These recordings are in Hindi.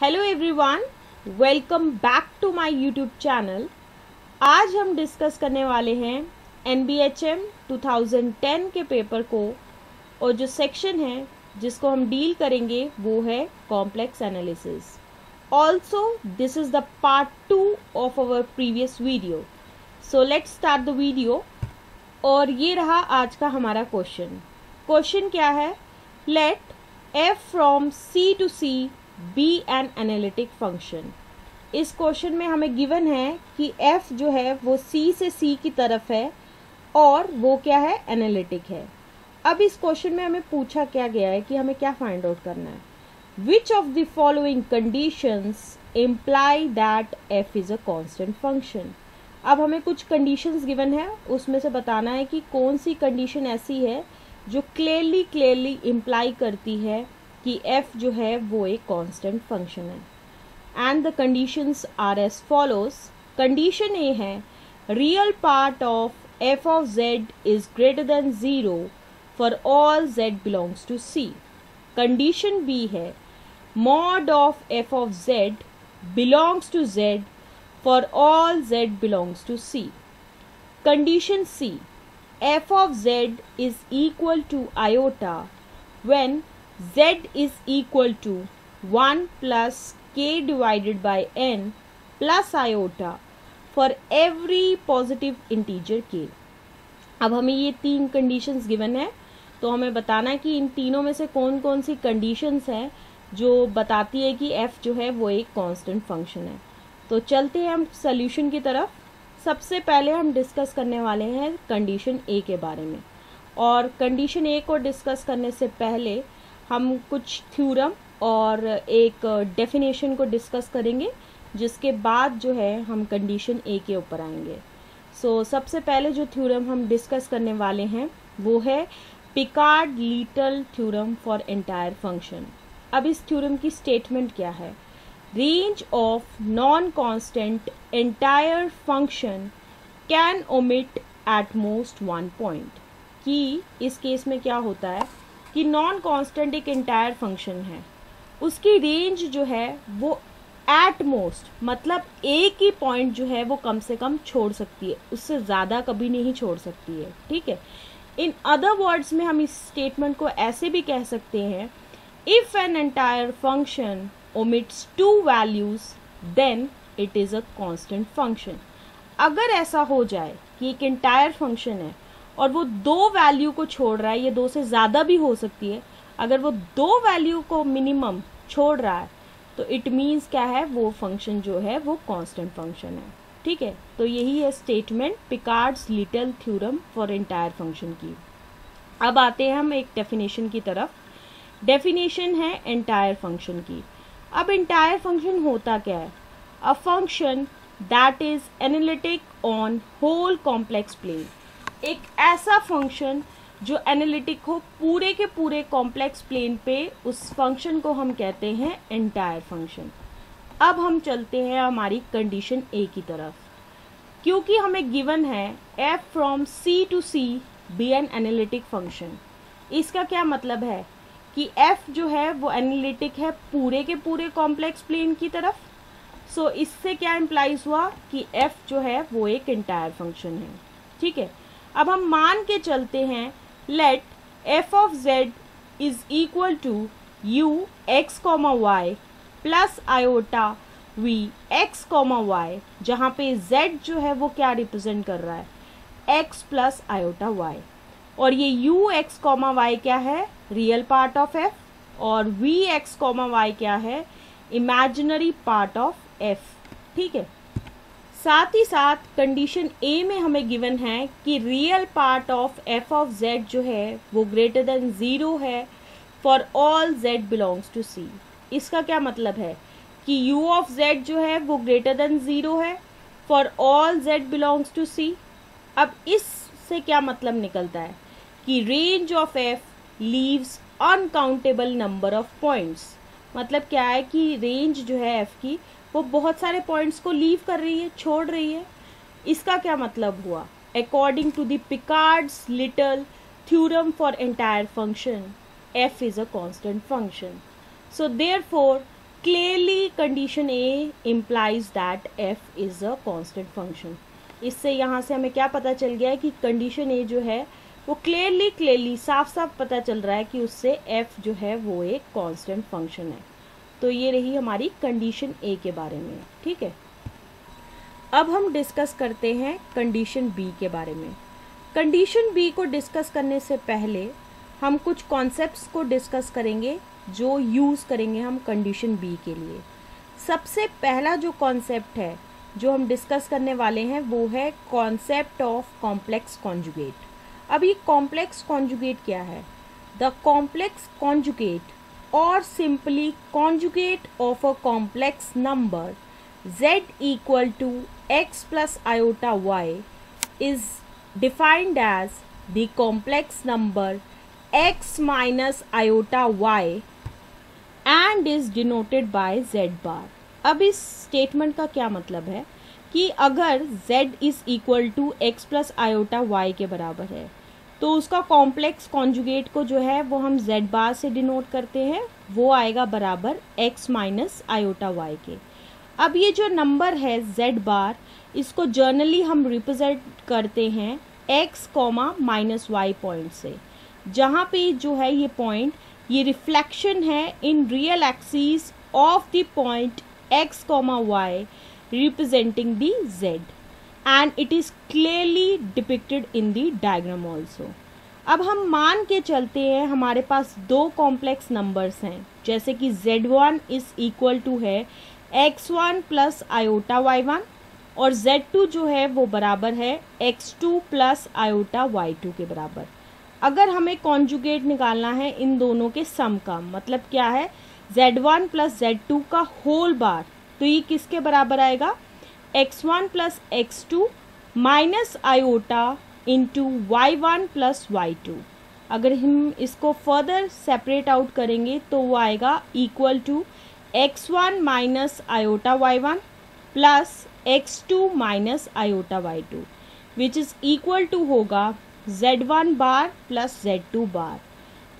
Hello everyone, welcome back to my YouTube channel. आज हम डिस्कस करने वाले हैं NBHM 2010 के पेपर को, और जो सेक्शन है जिसको हम डील करेंगे वो है complex analysis. Also this is the part 2 of our previous video. So let's start the video. और ये रहा आज का हमारा क्वेश्चन क्या है? Let f from C to C be an analytic function. इस क्वेश्चन में हमें गिवन है कि f जो है वो C से C की तरफ है और वो क्या है? एनालिटिक है। अब इस क्वेश्चन में हमें पूछा क्या गया है कि हमें क्या फाइंड आउट करना है? Which of the following conditions imply that f is a constant function. अब हमें कुछ कंडीशंस गिवन है, उसमें से बताना है कि कौन सी कंडीशन ऐसी है जो क्लियरली इम्प्लाई करती है कि f जो है वो एक कांस्टेंट फंक्शन है। And the conditions are as follows. Condition A है real part of f of z is greater than 0 for all z belongs to c। Condition B है mod of f of z belongs to z for all z belongs to c। Condition C f of z is equal to iota when z is equal to 1 plus k divided by n plus iota for every positive integer k। अब हमें ये तीन कंडीशंस गिवन है, तो हमें बताना है कि इन तीनों में से कौन कौन सी कंडीशंस हैं जो बताती है कि f जो है वो एक कांस्टेंट फंक्शन है। तो चलते हैं हम सॉल्यूशन की तरफ। सबसे पहले हम डिस्कस करने वाले हैं कंडीशन ए के बारे में, और कंडीशन ए को डिस्कस करने से पहले हम कुछ थ्योरम और एक डेफिनेशन को डिस्कस करेंगे, जिसके बाद जो है हम कंडीशन ए के ऊपर आएंगे। सबसे पहले जो थ्योरम हम डिस्कस करने वाले हैं वो है Picard-little theorem for entire function. अब इस थ्योरम की स्टेटमेंट क्या है? Range of non constant entire function can omit at most one point. कि इस केस में क्या होता है कि नॉन कांस्टेंट एक एंटायर फंक्शन है, उसकी रेंज जो है वो एट मोस्ट मतलब एक ही पॉइंट जो है वो कम से कम छोड़ सकती है, उससे ज़्यादा कभी नहीं छोड़ सकती है। ठीक है, इन अदर वर्ड्स में हम इस स्टेटमेंट को ऐसे भी कह सकते हैं, if an entire function omits two values then it is a constant function। अगर ऐसा हो जाए कि एक एंटायर फंक्शन है और वो दो वैल्यू को छोड़ रहा है, ये दो से ज़्यादा भी हो सकती है, अगर वो दो वैल्यू को मिनिमम छोड़ रहा है तो इट मीन्स क्या है? वो फंक्शन जो है वो कांस्टेंट फंक्शन है। ठीक है, तो यही है statement Picard's-little theorem for entire function की। अब आते हैं हम एक डेफिनेशन की तरफ। डेफिनेशन है एंटायर फंक्शन की। अब एंटायर फंक्शन होता क्या है? A function that is analytic on whole complex plane. एक ऐसा फंक्शन जो एनालिटिक हो पूरे के पूरे कॉम्प्लेक्स प्लेन पे, उस फंक्शन को हम कहते हैं एंटायर फंक्शन। अब हम चलते हैं हमारी कंडीशन ए की तरफ। क्योंकि हमें गिवन है f from C to C be an analytic function. इसका क्या मतलब है कि f जो है वो एनालिटिक है पूरे के पूरे कॉम्प्लेक्स प्लेन की तरफ। इससे क्या इम्प्लाइज हुआ कि f जो है वो एक एंटायर फंक्शन है। ठीक है, अब हम मान के चलते हैं let f of z is equal to u x comma y plus iota v x comma y, जहाँ पे z जो है वो क्या रिप्रेजेंट कर रहा है? x plus iota y। और ये u x कॉमा y क्या है? रियल पार्ट ऑफ f, और v x कॉमा y क्या है? Imaginary part of f। ठीक है, साथ ही साथ कंडीशन a में हमें गिवन है कि real part of f of z जो है वो ग्रेटर देन 0 है for all z belongs to c। इसका क्या मतलब है कि u ऑफ z जो है वो ग्रेटर देन 0 है for all z belongs to c। अब इससे क्या मतलब निकलता है कि range of f leaves uncountable number of points. मतलब क्या है कि रेंज जो है f की वो बहुत सारे पॉइंट्स को लीव कर रही है, छोड़ रही है। इसका क्या मतलब हुआ? According to the Picard's little theorem for entire function f is a constant function। So therefore clearly condition A implies that f is a constant function. इससे यहाँ से हमें क्या पता चल गया है कि कंडीशन ए जो है वो क्लियरली साफ साफ पता चल रहा है कि उससे एफ जो है वो एक कांस्टेंट फंक्शन है। तो ये रही हमारी कंडीशन ए के बारे में। ठीक है, अब हम डिस्कस करते हैं कंडीशन बी के बारे में। कंडीशन बी को डिस्कस करने से पहले हम कुछ कॉन्सेप्ट्स को डिस्कस करेंगे जो यूज़ करेंगे हम कंडीशन बी के लिए। सबसे पहला जो कॉन्सेप्ट है जो हम डिस्कस करने वाले हैं वो है कॉन्सेप्ट ऑफ कॉम्प्लेक्स कॉन्जुगेट। अब ये कॉम्प्लेक्स कॉन्जुगेट क्या है? द कॉम्प्लेक्स कॉन्जुगेट और simply conjugate of a complex number z equal to x plus iota y is defined as the complex number x minus iota y and is denoted by z bar। अब इस स्टेटमेंट का क्या मतलब है कि अगर z is equal to x plus iota y के बराबर है तो उसका कॉम्प्लेक्स कॉन्जुगेट को जो है वो हम z बार से डिनोट करते हैं, वो आएगा बराबर x माइनस आयोटा y के। अब ये जो नंबर है z बार, इसको जर्नली हम रिप्रेजेंट करते हैं x comma minus y point से, जहाँ पे जो है ये पॉइंट ये रिफ्लेक्शन है in real axis of the point x comma y representing the z and it is clearly depicted in the diagram also। अब हम मान के चलते हैं हमारे पास दो कॉम्प्लेक्स नंबर्स हैं, जैसे कि z1 इज इक्वल टू है x1 प्लस आयोटा y1 और z2 जो है वो बराबर है x2 प्लस आयोटा y2 के बराबर। अगर हमें कॉन्जुगेट निकालना है इन दोनों के सम का, मतलब क्या है z1 प्लस z2 का होल बार, तो ये किसके बराबर आएगा x1 plus x2 minus iota into y1 plus y2। अगर हम इसको फर्दर सेपरेट आउट करेंगे तो वो आएगा equal to x1 minus iota y1 प्लस x2 minus iota y2 which is equal to होगा z1 bar plus z2 bar.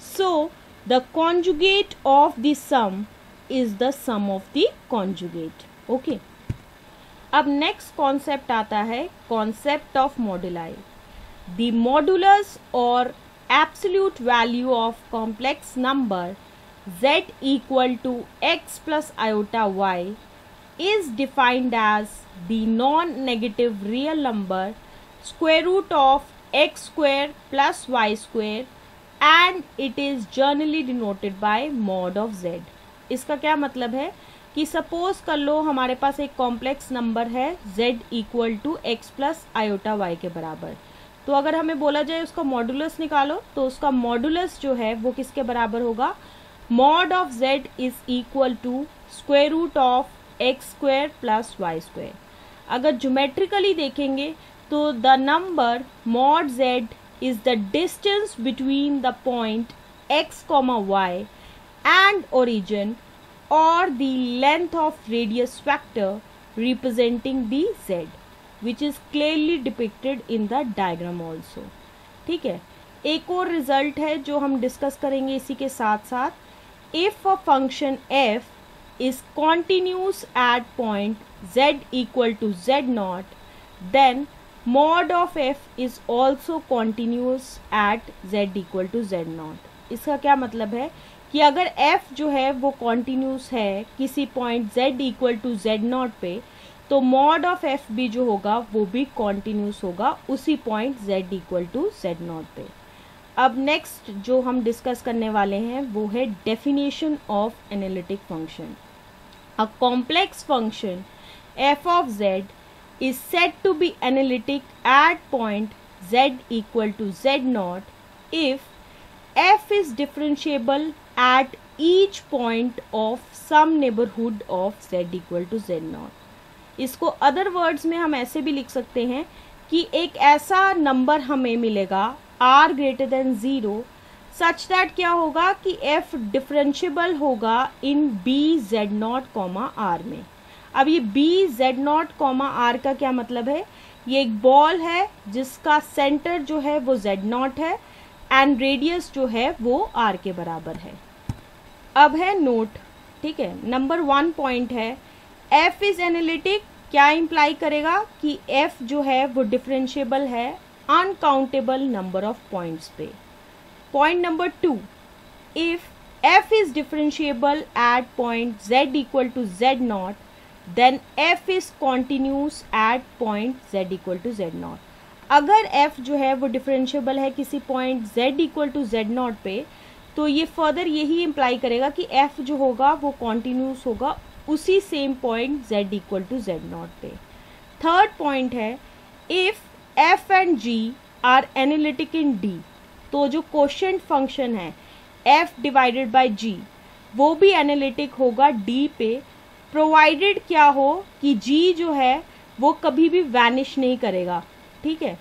So the conjugate of the sum is the sum of the conjugate. Okay, अब नेक्स्ट कॉन्सेप्ट आता है concept of moduli. The modulus और absolute value of complex number z equal to x plus iota y is defined as the non-negative real number square root of x square plus y square and it is generally denoted by mod of z। इसका क्या मतलब है कि सपोज कर लो हमारे पास एक कॉम्प्लेक्स नंबर है z equal to x plus iota y के बराबर, तो अगर हमें बोला जाए उसका मॉडुलस निकालो तो उसका मॉडुलस जो है वो किसके बराबर होगा, mod of z is equal to square root of x square plus y square. अगर ज्योमेट्रिकली देखेंगे तो the number mod z is the distance between the point x comma y and origin or the length of radius vector representing the z which is clearly depicted in the diagram also। ठीक है, एक और रिजल्ट है जो हम डिस्कस करेंगे इसी के साथ साथ। if a function f is continuous at point z equal to z naught then mod of f is also continuous at z equal to z naught। इसका क्या मतलब है कि अगर f जो है वो कॉन्टिन्यूस है किसी point z equal to z naught पे, तो मॉड ऑफ f भी जो होगा वो भी कॉन्टिन्यूस होगा उसी point z equal to z naught पे। अब नेक्स्ट जो हम डिस्कस करने वाले हैं वो है definition of analytic function. A complex function f of z is said to be analytic at point z equal to z naught if f is differentiable at each point of some neighborhood of z equal to z naught। इसको अदर वर्ड्स में हम ऐसे भी लिख सकते हैं कि एक ऐसा नंबर हमें मिलेगा r greater than 0 such that क्या होगा कि f डिफरेंशियबल होगा इन b z not comma r में। अब ये b z not comma r का क्या मतलब है, ये एक बॉल है जिसका सेंटर जो है वो z नॉट है एंड रेडियस जो है वो r के बराबर है। अब है नोट, ठीक है। नंबर 1 पॉइंट है f इज एनालिटिक, क्या इम्प्लाई करेगा कि f जो है वो डिफरेंशिएबल है अनकाउंटेबल नंबर ऑफ पॉइंट्स पे। Point number 2, if f is differentiable at point z equal to z0, then f is continuous at point z equal to z0। अगर f जो है वो डिफरेंशिएबल है किसी point z equal to z0 पे, तो ये फर्दर यही इम्प्लाई करेगा कि f जो होगा वो कॉन्टिन्यूस होगा उसी same point z equal to z0 पे। थर्ड पॉइंट है if f and g are analytic in d, तो जो कोशेंट फंक्शन है f डिवाइडेड बाय g वो भी एनालिटिक होगा d पे, प्रोवाइडेड क्या हो कि g जो है वो कभी भी वैनिश नहीं करेगा। ठीक है।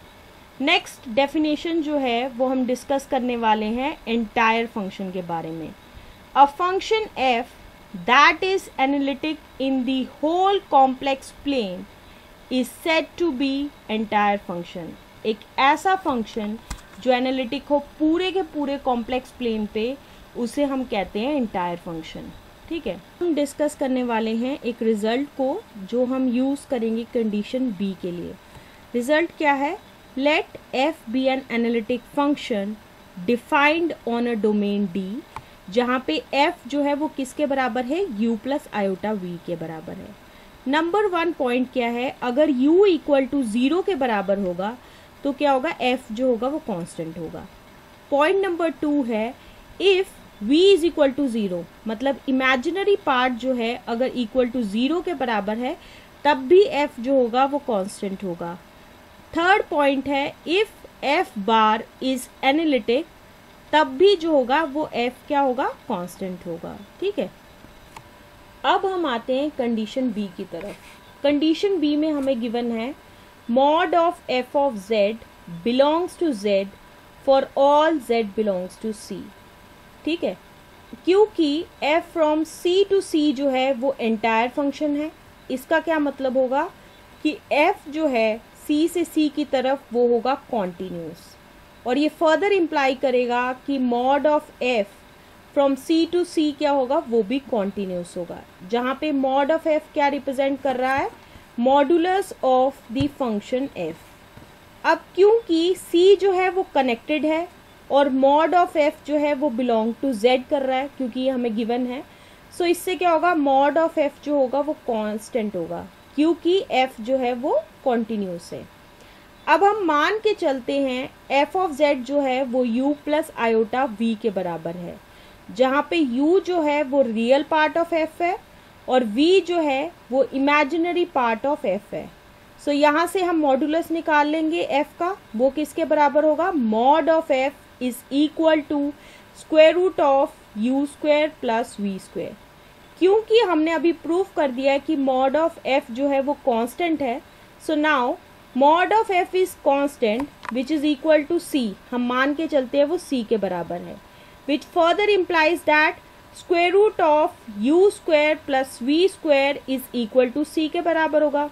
नेक्स्ट डेफिनेशन जो है वो हम डिस्कस करने वाले हैं एंटायर फंक्शन के बारे में। A function f that is analytic in the whole complex plane is said to be entire function. एक ऐसा फंक्शन जो एनालिटिक हो पूरे के पूरे कॉम्प्लेक्स प्लेन पे, उसे हम कहते हैं एंटायर फंक्शन। ठीक है। हम डिस्कस करने वाले हैं एक रिजल्ट को जो हम यूज करेंगे कंडीशन बी के लिए। रिजल्ट क्या है? Let f be an analytic function defined on a domain d, जहाँ पे f जो है वो किसके बराबर है? u प्लस आयोटा v के बराबर है। नंबर 1 पॉइंट क्या है? अगर u इक्वल टू 0 के बराबर होगा तो क्या होगा? f जो होगा वो कांस्टेंट होगा। पॉइंट नंबर 2 है if v is equal to 0, मतलब इमेजिनरी पार्ट जो है अगर इक्वल टू 0 के बराबर है तब भी f जो होगा वो कांस्टेंट होगा। थर्ड पॉइंट है if f bar is analytic, तब भी जो होगा वो f क्या होगा? कांस्टेंट होगा। ठीक है। अब हम आते हैं कंडीशन बी की तरफ। कंडीशन बी में हमें गिवन है mod of f of z belongs to z for all z belongs to c। ठीक है। क्योंकि f from c to c जो है वो एंटायर फंक्शन है, इसका क्या मतलब होगा कि f जो है c से c की तरफ वो होगा कॉन्टिन्यूस, और ये फर्दर इम्प्लाई करेगा कि mod of f from c to c क्या होगा? वो भी कॉन्टिन्यूस होगा, जहाँ पे मॉड ऑफ f क्या रिप्रेजेंट कर रहा है? Modulus of the function f। अब क्योंकि c जो है वो कनेक्टेड है और मॉड ऑफ f जो है वो बिलोंग टू z कर रहा है, क्योंकि ये हमें गिवन है, सो इससे क्या होगा? मॉड ऑफ f जो होगा वो कांस्टेंट होगा, क्योंकि f जो है वो कॉन्टिन्यूस है। अब हम मान के चलते हैं f ऑफ z जो है वो u प्लस आयोटा v के बराबर है, जहाँ पे u जो है वो रियल पार्ट ऑफ f है और v जो है वो इमेजिनरी पार्ट ऑफ f है। सो यहाँ से हम मॉडुलस निकाल लेंगे f का, वो किसके बराबर होगा? Mod of f is equal to square root of u square plus v square. क्योंकि हमने अभी प्रूफ कर दिया है कि मॉड ऑफ f जो है वो कांस्टेंट है, so now mod of f is constant which is equal to c, हम मान के चलते हैं वो c के बराबर है, which further implies that square root of u square plus v square is equal to c के बराबर होगा।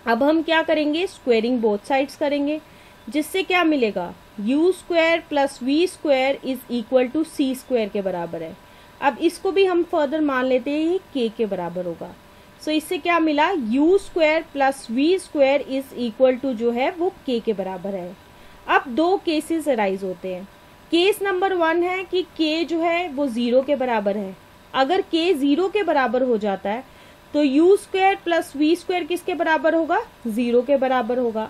अब हम क्या करेंगे? स्क्वेयरिंग बोथ साइड्स करेंगे, जिससे क्या मिलेगा? u square plus v square is equal to c square के बराबर है। अब इसको भी हम फर्दर मान लेते हैं ये k के बराबर होगा। सो इससे क्या मिला? u square plus v square is equal to जो है वो k के बराबर है। अब दो केसेस अराइज होते हैं। केस नंबर 1 है कि k जो है वो 0 के बराबर है। अगर k 0 के बराबर हो जाता है तो u square plus v square किसके बराबर होगा? 0 के बराबर होगा।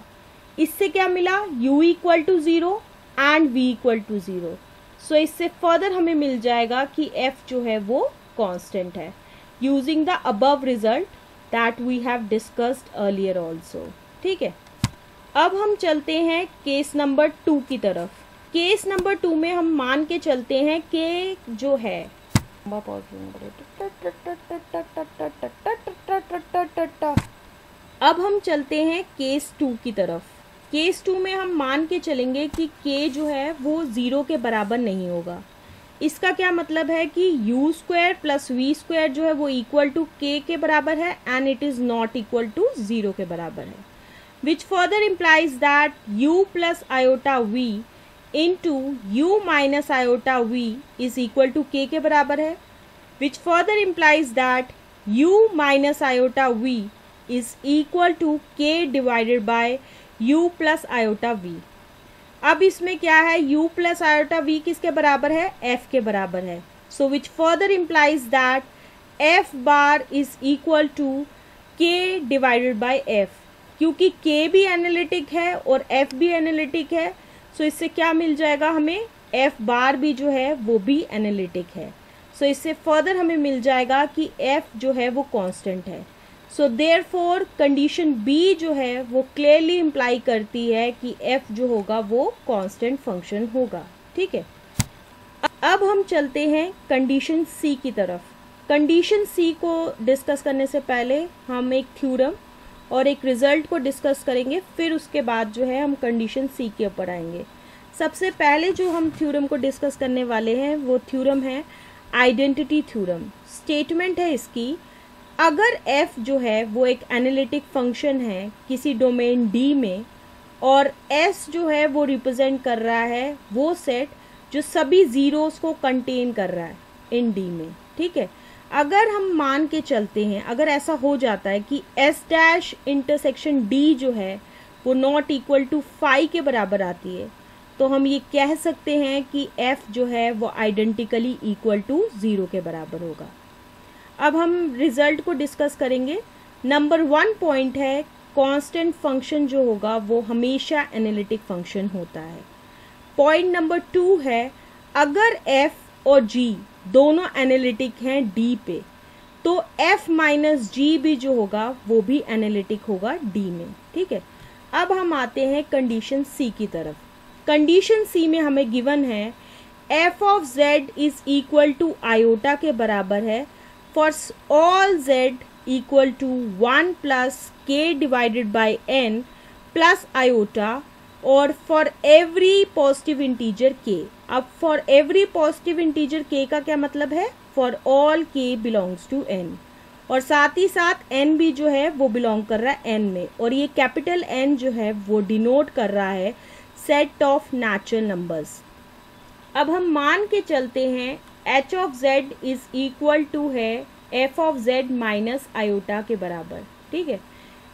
इससे क्या मिला? u equal to 0 and v equal to 0। So इससे फर्दर हमें मिल जाएगा कि f जो है वो कांस्टेंट है, using the above result that we have discussed earlier also. ठीक है। अब हम चलते हैं केस नंबर 2 की तरफ। केस नंबर 2 में हम मान के चलते हैं कि जो है अब हम चलते हैं केस 2 की तरफ। केस 2 में हम मान के चलेंगे कि k जो है वो 0 के बराबर नहीं होगा। इसका क्या मतलब है कि u square plus v square जो है वो इक्वल टू k के बराबर है and it is not equal to 0 के बराबर है, which further implies that u plus iota v into u minus iota v is equal to k के बराबर है। which further implies that u minus iota v is equal to k divided by u plus iota v. अब इसमें क्या है, u plus iota v किसके बराबर है, f के बराबर है. So which further implies that f bar is equal to k divided by f. क्योंकि k भी एनालिटिक है और f भी एनालिटिक है, सो इससे क्या मिल जाएगा हमें, f बार भी जो है वो भी एनालिटिक है. सो इससे फर्दर हमें मिल जाएगा कि f जो है वो कांस्टेंट है. सो देयरफॉर कंडीशन b जो है वो क्लियरली इम्प्लाई करती है कि f जो होगा वो कांस्टेंट फंक्शन होगा. ठीक है, अब हम चलते हैं कंडीशन c की तरफ. कंडीशन c को डिस्कस करने से पहले हम एक थ्योरम और एक रिजल्ट को डिस्कस करेंगे, फिर उसके बाद जो है हम कंडीशन c के ऊपर आएंगे. सबसे पहले जो हम थ्योरम को डिस्कस करने वाले हैं वो थ्योरम है आइडेंटिटी थ्योरम. स्टेटमेंट है इसकी, अगर f जो है वो एक एनालिटिक फंक्शन है किसी डोमेन D में और S जो है वो रिप्रेजेंट कर रहा है वो सेट जो सभी जीरोस को कंटेन कर रहा है इन D में. ठीक है, अगर हम मान के चलते हैं, अगर ऐसा हो जाता है कि S डैश इंटरसेक्शन D जो है वो नॉट इक्वल टू 5 के बराबर आती है, तो हम ये कह सकते हैं कि f जो है वो आइडेंटिकली इक्वल टू 0 के बराबर होगा. अब हम रिजल्ट को डिस्कस करेंगे. नंबर 1 पॉइंट है, कांस्टेंट फंक्शन जो होगा वो हमेशा एनालिटिक फंक्शन होता है. पॉइंट नंबर 2 है, अगर f और g दोनों एनालिटिक हैं d पे, तो f माइनस g भी जो होगा वो भी एनालिटिक होगा d में. ठीक है, अब हम आते हैं कंडीशन c की तरफ. कंडीशन c में हमें गिवन है f of z is equal to iota के बराबर है for all z equal to 1 plus k divided by n plus iota, और for every positive integer k. अब for every positive integer k का क्या मतलब है, for all k belongs to n, और साथ ही साथ n भी जो है वो बिलोंग कर रहा है n में, और ये कैपिटल N जो है वो डिनोट कर रहा है सेट ऑफ नेचुरल नंबर्स. अब हम मान के चलते हैं h of z is equal to है f of z minus iota के बराबर. ठीक है,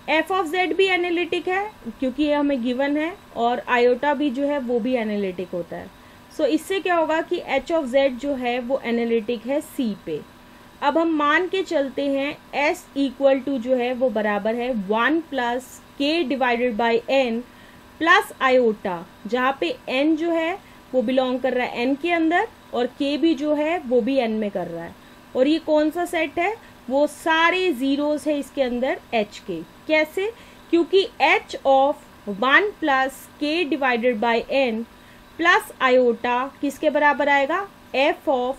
f ऑफ z भी एनालिटिक है क्योंकि ये हमें गिवन है, और आयोटा भी जो है वो भी एनालिटिक होता है. सो इससे क्या होगा कि h ऑफ z जो है वो एनालिटिक है c पे. अब हम मान के चलते हैं s इक्वल टू जो है वो बराबर है 1 plus k divided by n plus iota, जहाँ पे n जो है वो बिलोंग कर रहा है n के अंदर और k भी जो है वो भी n में कर रहा है. और ये कौन सा सेट है, वो सारे जीरोस है इसके अंदर h के. कैसे, क्योंकि h of 1 plus k divided by n plus iota किसके बराबर आएगा, f of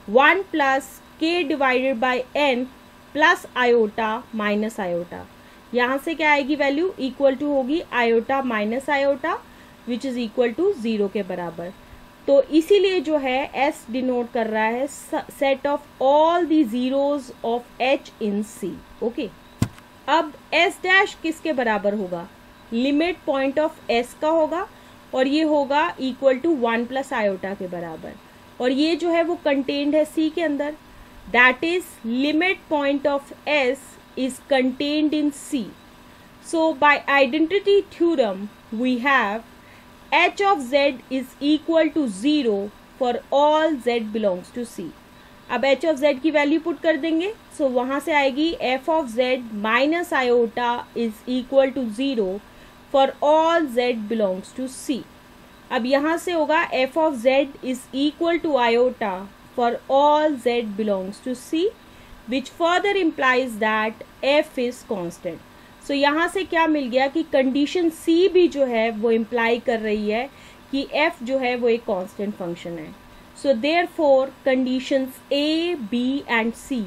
1 plus k divided by n plus iota minus iota. यहाँ से क्या आएगी वैल्यू, इक्वल टू होगी iota minus iota which is equal to 0 के बराबर. तो इसीलिए जो है s डिनोट कर रहा है set of all the zeros of h in c. Okay, अब s डैश किसके बराबर होगा, लिमिट पॉइंट ऑफ s का होगा, और ये होगा इक्वल टू 1 प्लस आयोटा के बराबर, और ये जो है वो कंटेन्ड है c के अंदर. That is limit point of s is contained in C. So by identity theorem we have h of z is equal to 0 for all z belongs to C. अब h of z की वैल्यू पुट कर देंगे, सो वहाँ से आएगी f of z minus iota is equal to 0 for all z belongs to C. अब यहाँ से होगा f of z is equal to iota for all z belongs to C, which further implies that f is constant. So यहाँ से क्या मिल गया कि कंडीशन c भी जो है वो इम्प्लाई कर रही है कि f जो है वो एक कांस्टेंट फंक्शन है. So therefore conditions a, b and c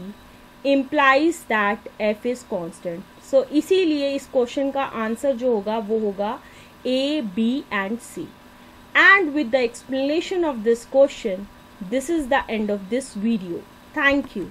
implies that f is constant. So इसीलिए इस क्वेश्चन का आंसर जो होगा वो होगा a, b and c. And with the explanation of this question, this is the end of this video. Thank you.